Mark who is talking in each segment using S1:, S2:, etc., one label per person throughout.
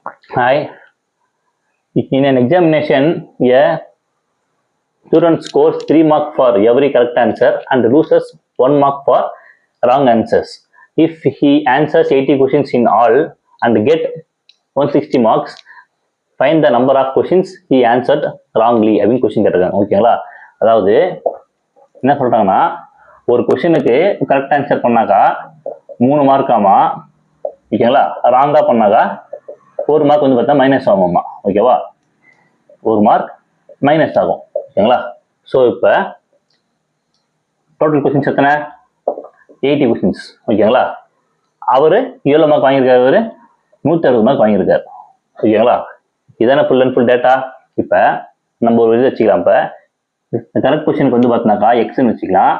S1: Hi. In an examination, a student scores 3 marks for every correct answer and loses 1 mark for wrong answers. If he answers 80 questions in all and get 160 marks, find the number of questions he answered wrongly அப்படின்னு question கேட்டிருக்காங்க. ஓகேங்களா? அதாவது என்ன சொல்றாங்கன்னா, ஒரு கொஸ்டினுக்கு correct answer பண்ணாக்கா 3 மார்க்காமா, ஓகேங்களா? ராங்கா பண்ணாக்கா 4 மார்க் வந்து பார்த்தா மைனஸ் ஆகும்மா. ஓகேவா? 1 மார்க் மைனஸ் ஆகும். ஓகேங்களா? ஸோ இப்போ டோட்டல் கொஸ்டின்ஸ் எத்தனை? 80 கொஸ்டின்ஸ். ஓகேங்களா? அவர் எவ்வளோ மார்க் வாங்கியிருக்காரு? அவர் 160 மார்க் வாங்கியிருக்காரு. ஓகேங்களா? இதான ஃபுல் அண்ட் ஃபுல் டேட்டா. இப்போ நம்ம ஒரு இது வச்சுக்கலாம். இப்போ கரெக்ட் கொஸ்டினுக்கு வந்து பார்த்தினாக்கா எக்ஸ்ன்னு வச்சுக்கலாம்,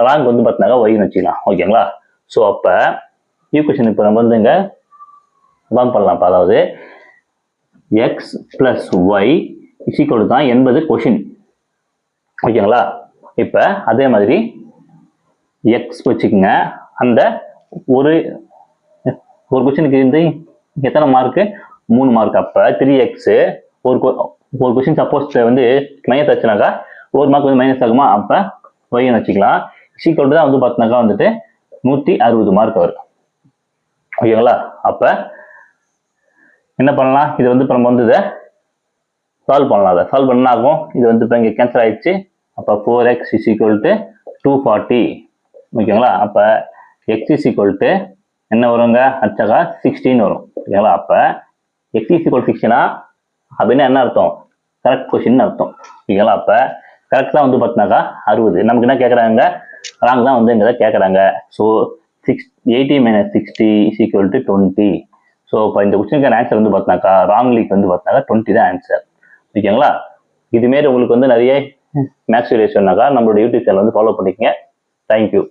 S1: ராங் வந்து பார்த்தினாக்கா ஒய்ன்னு வச்சுக்கலாம். ஓகேங்களா? ஸோ அப்போ ஈக்குவேஷன் இப்போ நம்ம வந்து இங்கே ஃபார்ம் பண்ணலாம்ப்பா. அதாவது எக்ஸ் பிளஸ் ஒய் இசிக்கோடு தான் என்பது கொஷின். ஓகேங்களா? இப்போ அதே மாதிரி எக்ஸ் வச்சுக்கோங்க. அந்த ஒரு கொஷினுக்கு வந்து எத்தனை மார்க்கு? 3 மார்க். அப்போ 3x ஒரு கொஷின் சப்போஸ் வந்து மைனஸ் ஆச்சுனாக்கா 1 மார்க் வந்து மைனஸ் ஆகுமா? அப்போ ஒய்ன்னு வச்சுக்கலாம். இசிக்கோடு தான் வந்து பார்த்தினாக்கா வந்துட்டு 160 மார்க் வரும். ஓகேங்களா? அப்போ என்ன பண்ணலாம்? இது வந்து இப்போ நம்ம வந்து இதை சால்வ் பண்ணலாம். அதை சால்வ் பண்ணா ஆகும். இது வந்து இப்போ இங்கே கேன்சல் ஆயிடுச்சு. அப்போ 4x is equal to 240. ஓகேங்களா? அப்போ x is equal to என்ன வருங்க? அச்சாக்கா 16 வரும். ஓகேங்களா? அப்போ x is equal to 16 அப்படின்னா என்ன அர்த்தம்? கரெக்ட் கொஸ்டின் அர்த்தம். ஓகேங்களா? அப்போ கரெக்ட் தான் வந்து பார்த்தினாக்கா 60. நமக்கு என்ன கேட்குறாங்க? ராங் தான் வந்து இங்கே கேட்குறாங்க. So 80 minus 60 is equal to 20. So இப்போ இந்த கொஸ்டினுக்கான ஆன்சர் வந்து பார்த்தினாக்கா ராங்லிக்கு வந்து பார்த்தினாக்கா 20 தான் ஆன்சர். ஓகேங்களா? இதுமாரி உங்களுக்கு வந்து நிறைய மேக்ஸ் வீடியோஸ் சொன்னாக்கா நம்மளோட யூடியூப் சேனல் வந்து ஃபாலோ பண்ணிக்கங்க. தேங்க்யூ.